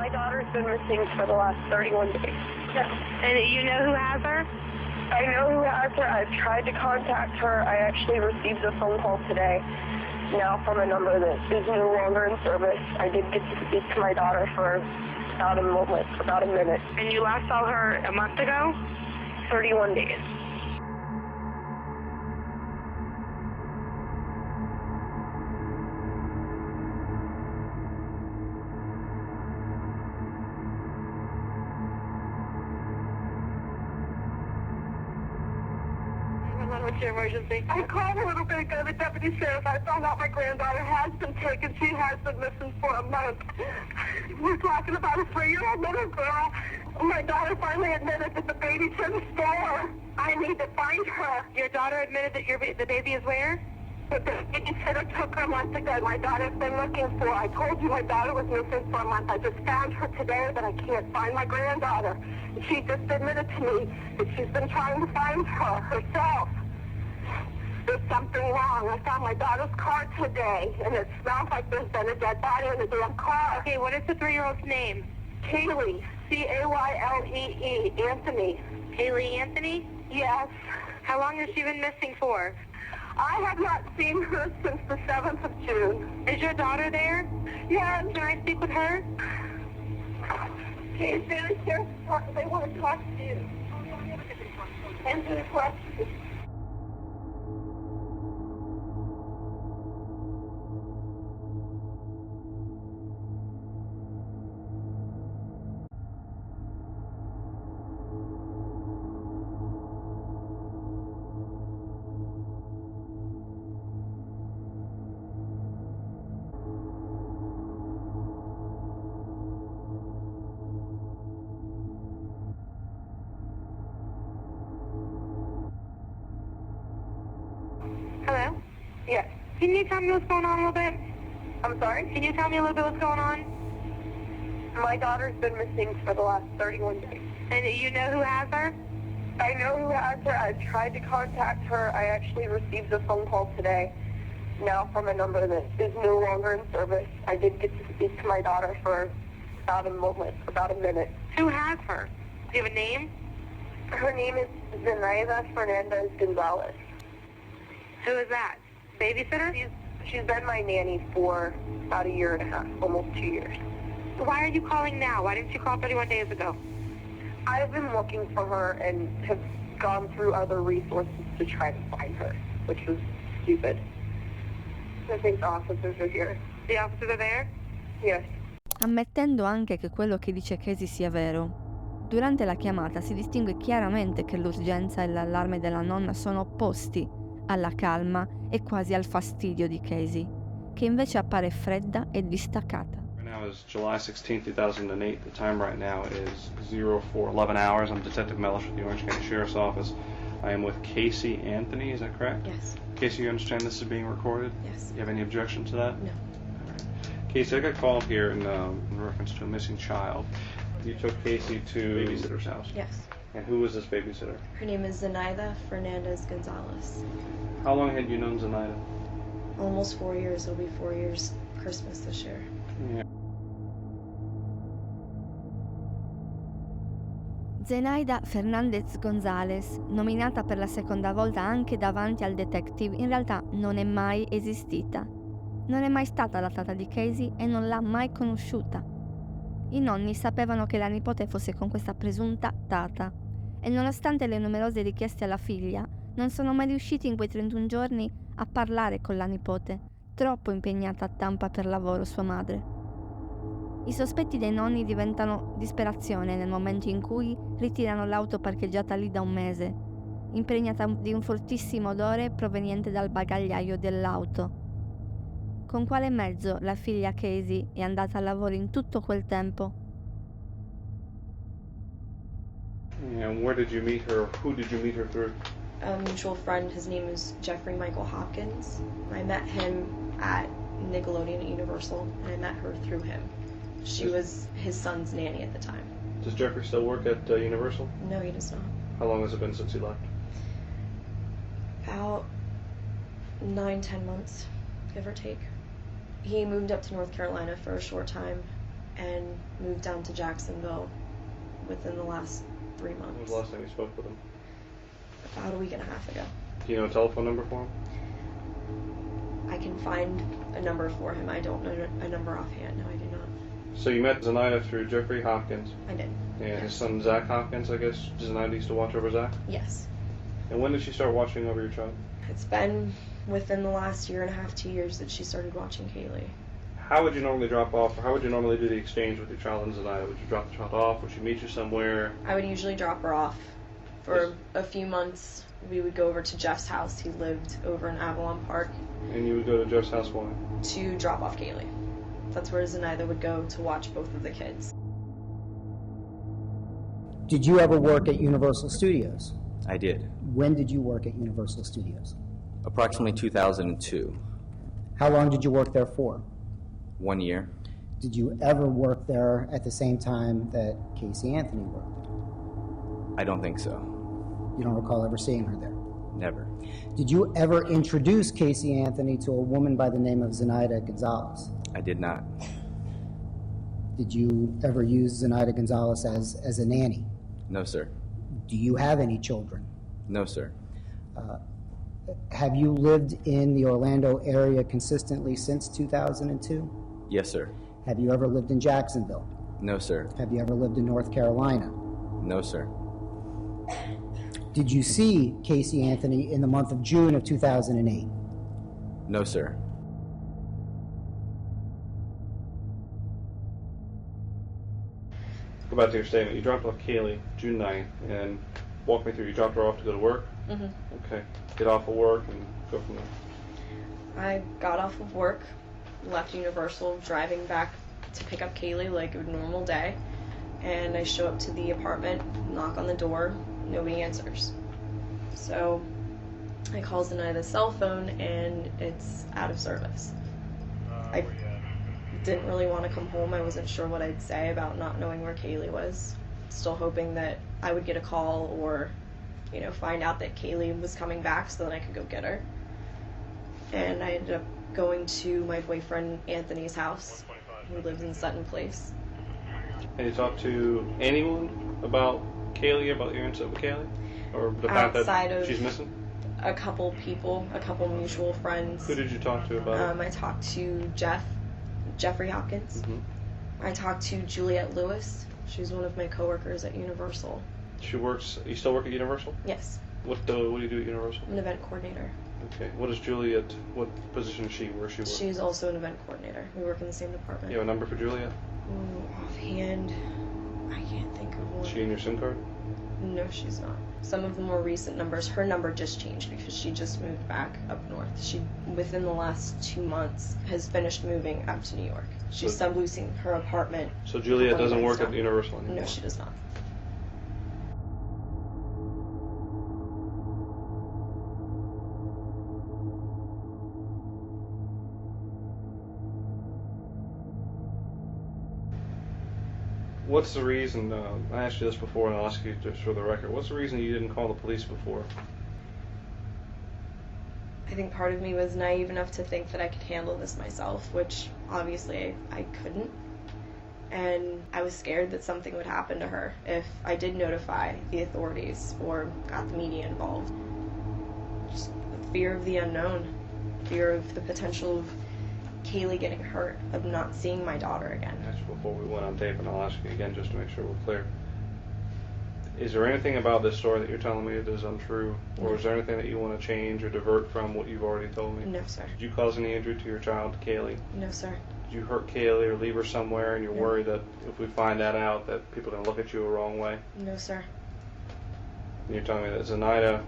My daughter's been missing for the last 31 days. And you know who has her? I know who has her. I've tried to contact her. I actually received a phone call today, now from a number that is no longer in service. I did get to speak to my daughter for about a minute. And you last saw her a month ago? 31 days. What's your emergency? I called a little bit ago, the deputy sheriff. I found out my granddaughter has been taken. She has been missing for a month. We're talking about a 3-year-old little girl. My daughter finally admitted that the baby's in the store. I need to find her. Your daughter admitted that the baby is where? But the babysitter took her a month ago. My daughter's been looking for her. I told you my daughter was missing for a month. I just found her today, but I can't find my granddaughter. She just admitted to me that she's been trying to find her herself. There's something wrong. I found my daughter's car today, and it smells like there's been a dead body in the damn car. Okay, what is the 3-year-old's name? CAYLEE. CAYLEE. Anthony. CAYLEE Anthony? Yes. How long has she been missing for? I have not seen her since the 7th of June. Is your daughter there? Yes. Can I speak with her? She's very serious. They want to talk to you. Answer the question. Hello? Yes. Can you tell me what's going on a little bit? I'm sorry? Can you tell me a little bit what's going on? My daughter's been missing for the last 31 days. And you know who has her? I know who has her. I've tried to contact her. I actually received a phone call today, now from a number that is no longer in service. I did get to speak to my daughter for about a minute. Who has her? Do you have a name? Her name is Zenaida Fernandez Gonzalez. Who is that? Babysitter? She's been my nanny for about 1.5 years, almost 2 years. Why are you calling now? Why didn't you call 31 days ago? I've been looking for her and have gone through other resources to try to find her, which was stupid. I think the officers are here. The officers are there? Yes. Ammettendo anche che quello che dice Casey sia vero. Durante la chiamata si distingue chiaramente che l'urgenza e l'allarme della nonna sono opposti alla calma e quasi al fastidio di Casey, che invece appare fredda e distaccata. Right now is July 16, 2008. The time right now is 04:11 hours. I'm Detective Mellish with the Orange County Sheriff's Office. I am with Casey Anthony, is that correct? Yes. Casey, you understand this is being recorded? Yes. You have any objection to that? No. All right. Casey, I got called here in reference to a missing child. You took Casey to babysitter's house? Yes. And who was this babysitter? Her name is Zenaida Fernandez Gonzalez. How long had you known Zenaida? Almost 4 years. It'll be 4 years Christmas this year. Yeah. Zenaida Fernandez Gonzalez, nominata per la seconda volta anche davanti al detective, in realtà non è mai esistita. Non è mai stata la tata di Casey e non l'ha mai conosciuta. I nonni sapevano che la nipote fosse con questa presunta tata e nonostante le numerose richieste alla figlia, non sono mai riusciti in quei 31 giorni a parlare con la nipote, troppo impegnata a Tampa per lavoro sua madre. I sospetti dei nonni diventano disperazione nel momento in cui ritirano l'auto parcheggiata lì da un mese, impregnata di un fortissimo odore proveniente dal bagagliaio dell'auto. Con quale mezzo la figlia Casey è andata al lavoro in tutto quel tempo? And where did you meet her? Who did you meet her through? A mutual friend, his name is Jeffrey Michael Hopkins. I met him at Nickelodeon at Universal, and I met her through him. She was his son's nanny at the time. Does Jeffrey still work at Universal? No, he does not. How long has it been since he left? About 9-10 months, give or take. He moved up to North Carolina for a short time, and moved down to Jacksonville within the last 3 months. When was the last time you spoke with him? About a week and a half ago. Do you know a telephone number for him? I can find a number for him. I don't know a number offhand. No, I do not. So you met Zenaida through Jeffrey Hopkins. I did. And Yes. his son Zach Hopkins, I guess. Zenaida used to watch over Zach? Yes. And when did she start watching over your child? It's been within the last year and a half, 2 years that she started watching CAYLEE. How would you normally drop off, or how would you normally do the exchange with your child and Zenaida? Would you drop the child off? Would she meet you somewhere? I would usually drop her off. For a few months, we would go over to Jeff's house. He lived over in Avalon Park. And you would go to Jeff's house why? To drop off CAYLEE. That's where Zenaida would go to watch both of the kids. Did you ever work at Universal Studios? I did. When did you work at Universal Studios? Approximately 2002. How long did you work there for? 1 year. Did you ever work there at the same time that Casey Anthony worked? I don't think so. You don't recall ever seeing her there? Never. Did you ever introduce Casey Anthony to a woman by the name of Zenaida Gonzalez? I did not. Did you ever use Zenaida Gonzalez as a nanny? No, sir. Do you have any children? No, sir. Have you lived in the Orlando area consistently since 2002? Yes, sir. Have you ever lived in Jacksonville? No, sir. Have you ever lived in North Carolina? No, sir. Did you see Casey Anthony in the month of June of 2008? No, sir. Go back to your statement. You dropped off CAYLEE June 9th, and walk me through. You dropped her off to go to work? Mm-hmm. Okay. Get off of work and go from there. I got off of work, left Universal, driving back to pick up CAYLEE like a normal day, and I show up to the apartment, knock on the door, nobody answers. So I call Zenaida's cell phone, and it's out of service. I didn't really want to come home. I wasn't sure what I'd say about not knowing where CAYLEE was. Still hoping that I would get a call or, find out that CAYLEE was coming back so that I could go get her. And I ended up going to my boyfriend Anthony's house, who lives in Sutton Place. And you talked to anyone about CAYLEE, about your incident with CAYLEE? Or the fact Outside that of she's missing? A couple people, a couple mutual friends. Who did you talk to about it? I talked to Jeffrey Hopkins. Mm-hmm. I talked to Juliette Lewis. She's one of my coworkers at Universal. She works. You still work at Universal? Yes. What do you do at Universal? I'm an event coordinator. Okay. What is Juliet? What position is she? Where she works? She's also an event coordinator. We work in the same department. You have a number for Juliet? Offhand, I can't think of one. Is she in your SIM card? No, she's not. Some of the more recent numbers, her number just changed because she just moved back up north. She, within the last 2 months, has finished moving up to New York. She's subleasing her apartment. So Juliet doesn't work at Universal anymore? No, she does not. What's the reason, I asked you this before and I'll ask you just for the record, what's the reason you didn't call the police before? I think part of me was naive enough to think that I could handle this myself, which obviously I couldn't. And I was scared that something would happen to her if I did notify the authorities or got the media involved. Just the fear of the unknown, fear of the potential of CAYLEE getting hurt, of not seeing my daughter again. I asked you before we went on tape, and I'll ask you again just to make sure we're clear. Is there anything about this story that you're telling me that is untrue? No. Or is there anything that you want to change or divert from what you've already told me? No, sir. Did you cause any injury to your child, CAYLEE? No, sir. Did you hurt CAYLEE or leave her somewhere and you're No. worried that if we find that out that people are going to look at you a wrong way? No, sir. And you're telling me that Zenaida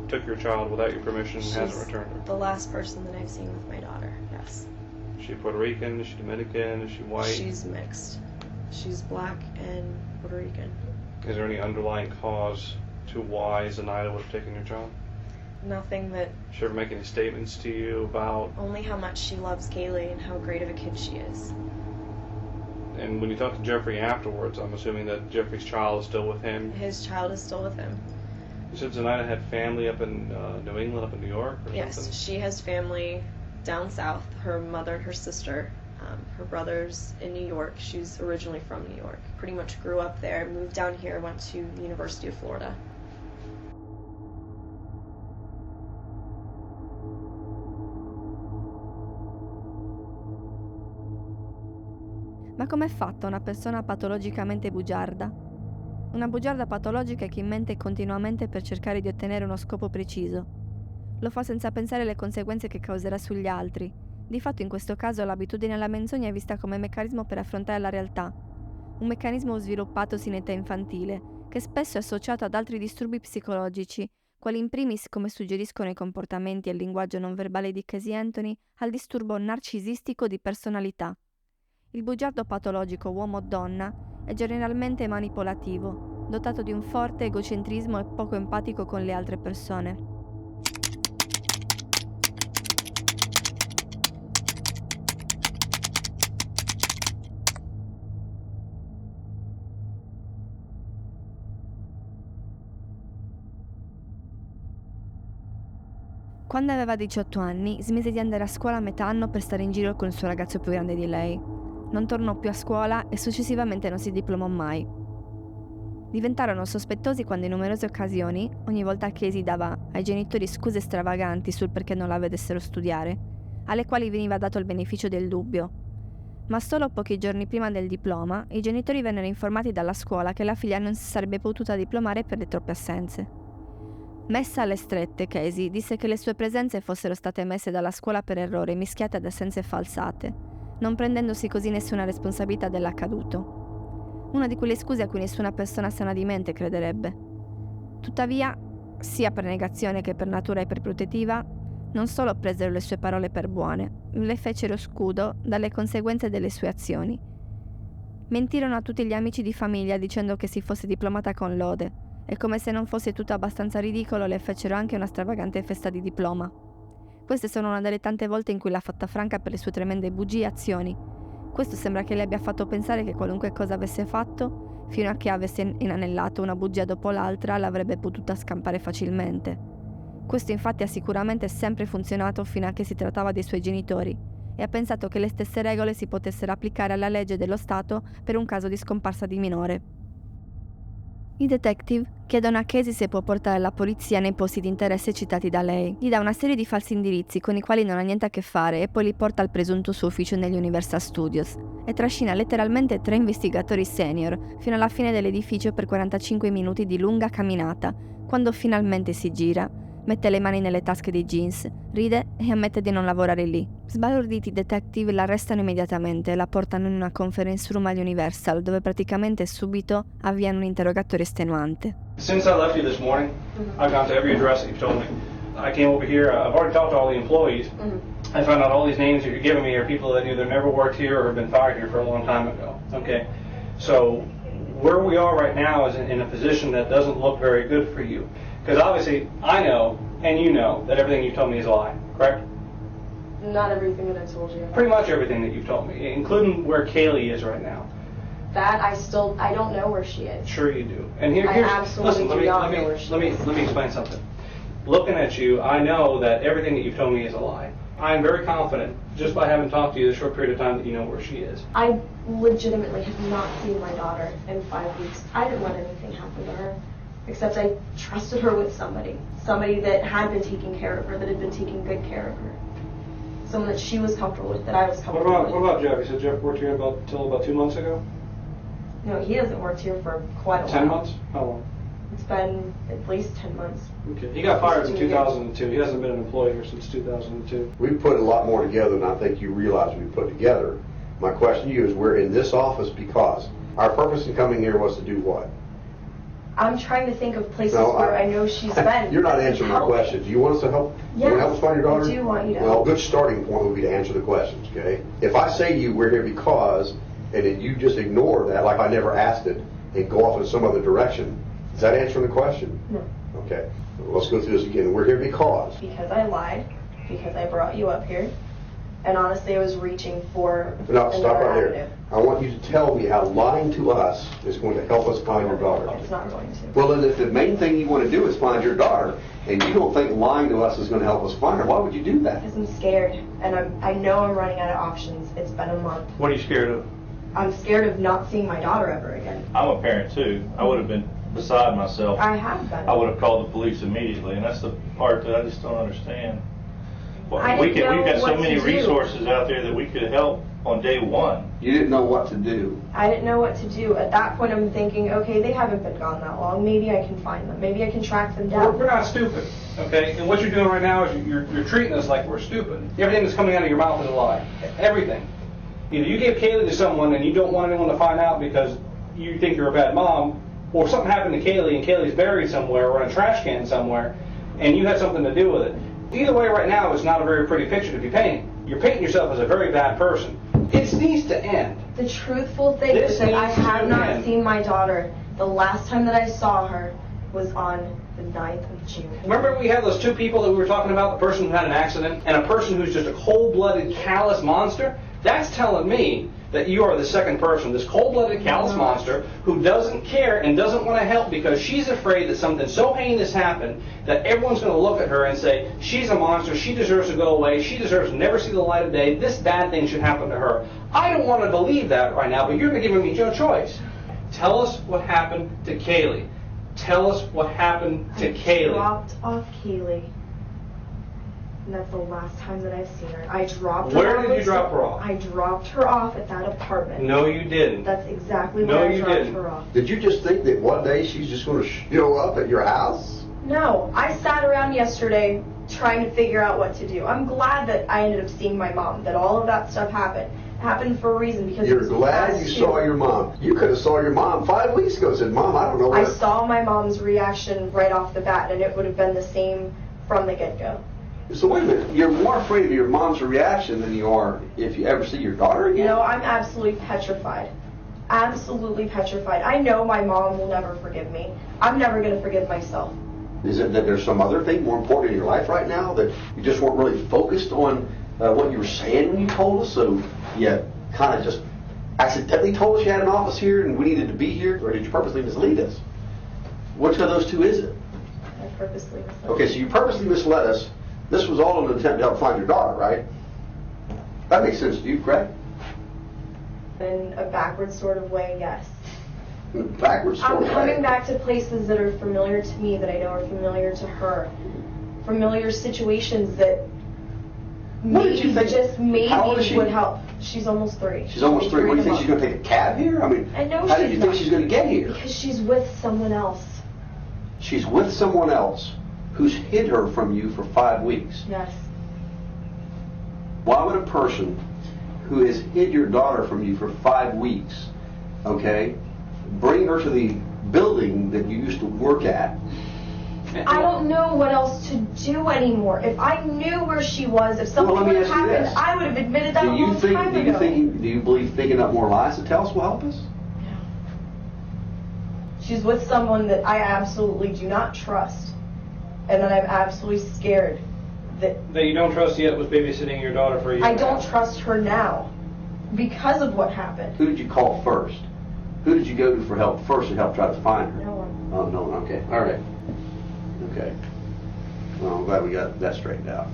took your child without your permission and hasn't She's returned her? the last person that I've seen with my daughter, yes. Is she Puerto Rican? Is she Dominican? Is she white? She's mixed. She's black and Puerto Rican. Is there any underlying cause to why Zenaida would have taken your child? Nothing that, Did she ever make any statements to you about... only how much she loves CAYLEE and how great of a kid she is. And when you talked to Jeffrey afterwards, I'm assuming that Jeffrey's child is still with him. His child is still with him. You said Zenaida had family up in New England, up in New York or Yes, something? she has family down south. Her mother and her sister Her brother's in New York. She's originally from New York. Pretty much grew up there, moved down here, went to the University of Florida. Ma com'è fatta una persona patologicamente bugiarda? Una bugiarda patologica è chi mente continuamente per cercare di ottenere uno scopo preciso. Lo fa senza pensare alle conseguenze che causerà sugli altri. Di fatto in questo caso l'abitudine alla menzogna è vista come meccanismo per affrontare la realtà. Un meccanismo sviluppatosi in età infantile, che spesso è associato ad altri disturbi psicologici, quali in primis, come suggeriscono i comportamenti e il linguaggio non verbale di Casey Anthony, al disturbo narcisistico di personalità. Il bugiardo patologico uomo o donna è generalmente manipolativo, dotato di un forte egocentrismo e poco empatico con le altre persone. Quando aveva 18 anni, smise di andare a scuola a metà anno per stare in giro con il suo ragazzo più grande di lei. Non tornò più a scuola e successivamente non si diplomò mai. Diventarono sospettosi quando in numerose occasioni, ogni volta che Casey dava ai genitori scuse stravaganti sul perché non la vedessero studiare, alle quali veniva dato il beneficio del dubbio. Ma solo pochi giorni prima del diploma, i genitori vennero informati dalla scuola che la figlia non si sarebbe potuta diplomare per le troppe assenze. Messa alle strette, Casey disse che le sue presenze fossero state emesse dalla scuola per errore, mischiate ad assenze falsate, non prendendosi così nessuna responsabilità dell'accaduto. Una di quelle scuse a cui nessuna persona sana di mente crederebbe. Tuttavia, sia per negazione che per natura iperprotettiva, non solo presero le sue parole per buone, le fecero scudo dalle conseguenze delle sue azioni. Mentirono a tutti gli amici di famiglia dicendo che si fosse diplomata con lode, e come se non fosse tutto abbastanza ridicolo le fecero anche una stravagante festa di diploma. Queste sono una delle tante volte in cui l'ha fatta franca per le sue tremende bugie e azioni. Questo sembra che le abbia fatto pensare che qualunque cosa avesse fatto, fino a che avesse inanellato una bugia dopo l'altra, l'avrebbe potuta scampare facilmente. Questo infatti ha sicuramente sempre funzionato fino a che si trattava dei suoi genitori, e ha pensato che le stesse regole si potessero applicare alla legge dello Stato per un caso di scomparsa di minore. I detective chiedono a Casey se può portare la polizia nei posti di interesse citati da lei. Gli dà una serie di falsi indirizzi con i quali non ha niente a che fare e poi li porta al presunto suo ufficio negli Universal Studios e trascina letteralmente 3 investigatori senior fino alla fine dell'edificio per 45 minuti di lunga camminata. Quando finalmente si gira, mette le mani nelle tasche dei jeans, ride e ammette di non lavorare lì. Sbalorditi i detective l'arrestano immediatamente e la portano in una conference room agli Universal, dove praticamente subito avviano un interrogatorio estenuante. Since I left you this morning, I've gone to every address that you've told me. I came over here, I've already talked to all the employees. I found out all these names that you're giving me are people that either never worked here or have been fired here for a long time ago. Okay, so where we are right now is in a position that doesn't look very good for you. Because obviously, I know, and you know, that everything you told me is a lie, correct? Not everything that I told you. Pretty much everything that you've told me, including where CAYLEE is right now. That I don't know where she is. Sure you do. And here's, absolutely listen, do not know where she is. Let me explain something. Looking at you, I know that everything that you've told me is a lie. I am very confident, just by having talked to you this short period of time, that you know where she is. I legitimately have not seen my daughter in 5 weeks. I didn't let anything happen to her. Except I trusted her with somebody that had been taking care of her, that had been taking good care of her. Someone that she was comfortable with, that I was comfortable with. What about Jeff? You said Jeff worked here until about 2 months ago? No, he hasn't worked here for quite a while. 10 months? How long? It's been at least 10 months. Okay. He got fired in 2002. He hasn't been an employee here since 2002. We put a lot more together than I think you realize we put together. My question to you is, we're in this office because our purpose in coming here was to do what? I'm trying to think of places where I know she's been. You're not answering my question. Do you want us to help? Yes, you want to help us find your daughter? I do want you to Well, help. a good starting point would be to answer the questions, okay? If I say to you, we're here because, and then you just ignore that like I never asked it, and go off in some other direction, is that answering the question? No. Okay. Well, let's go through this again. We're here because. Because I lied. Because I brought you up here. And honestly, I was reaching for No, stop another right there. avenue. I want you to tell me how lying to us is going to help us find your daughter. It's not going to. Well, then if the main thing you want to do is find your daughter, and you don't think lying to us is going to help us find her, why would you do that? Because I'm scared, and I know I'm running out of options. It's been a month. What are you scared of? I'm scared of not seeing my daughter ever again. I'm a parent too. I would have been beside myself. I have been. I would have called the police immediately, and that's the part that I just don't understand. Well, I we've didn't know got so what many to do. resources out there that we could help on day one. You didn't know what to do. I didn't know what to do. At that point, I'm thinking, okay, they haven't been gone that long. Maybe I can find them. Maybe I can track them down. We're not stupid, okay? And what you're doing right now is you're treating us like we're stupid. Everything that's coming out of your mouth is a lie. Everything. Either you gave Kaylee to someone and you don't want anyone to find out because you think you're a bad mom, or something happened to Kaylee and Kaylee's buried somewhere or in a trash can somewhere, and you had something to do with it. Either way, right now, it's not a very pretty picture to be painting. You're painting yourself as a very bad person. It needs to end. The truthful thing is that I have not seen my daughter. The last time that I saw her was on the 9th of June. Remember we had those two people that we were talking about, the person who had an accident and a person who's just a cold-blooded, callous monster? That's telling me that you are the second person, this cold-blooded, callous monster who doesn't care and doesn't want to help because she's afraid that something so heinous happened that everyone's going to look at her and say, she's a monster, she deserves to go away, she deserves to never see the light of day, this bad thing should happen to her. I don't want to believe that right now, but you're giving me no choice. Tell us what happened to Kaylee. Tell us what happened to Kaylee. I dropped off Kaylee. And that's the last time that I've seen her. I dropped her off. Where did you drop her off? I dropped her off at that apartment. No, you didn't. That's exactly where I dropped her off. Did you just think that one day she's just going to show up at your house? No, I sat around yesterday trying to figure out what to do. I'm glad that I ended up seeing my mom, that all of that stuff happened. It happened for a reason because you're glad you saw your mom. You could have saw your mom 5 weeks ago and said, Mom, I don't know what. I saw my mom's reaction right off the bat, and it would have been the same from the get-go. So wait a minute, you're more afraid of your mom's reaction than you are if you ever see your daughter again? No, I'm absolutely petrified. Absolutely petrified. I know my mom will never forgive me. I'm never going to forgive myself. Is it that there's some other thing more important in your life right now that you just weren't really focused on what you were saying when you told us, so you kind of just accidentally told us you had an office here and we needed to be here, or did you purposely mislead us? Which of those two is it? I purposely misled. Okay, so you purposely misled us. This was all an attempt to help find your daughter, right? That makes sense to you, correct? In a backwards sort of way, yes. Backwards sort of way. I'm coming back to places that are familiar to me, that I know are familiar to her. Familiar situations that maybe, just maybe would help. She's almost 3. She's almost 3. What, do you think she's going to take a cab here? I mean, I know how do you think she's going to get here? Because she's with someone else. She's with someone else who's hid her from you for 5 weeks. Yes. Why would a person who has hid your daughter from you for 5 weeks, okay, bring her to the building that you used to work at? I don't know what else to do anymore. If I knew where she was, if something would have happened, I would have admitted that a long time ago. Do you believe thinking up more lies to tell us will help us? No. She's with someone that I absolutely do not trust. And that I'm absolutely scared that you don't trust yet was babysitting your daughter for a year. I don't trust her now because of what happened. Who did you call first? Who did you go to for help first to help try to find her? No one. Oh, no one. Okay. All right. Okay. Well, I'm glad we got that straightened out.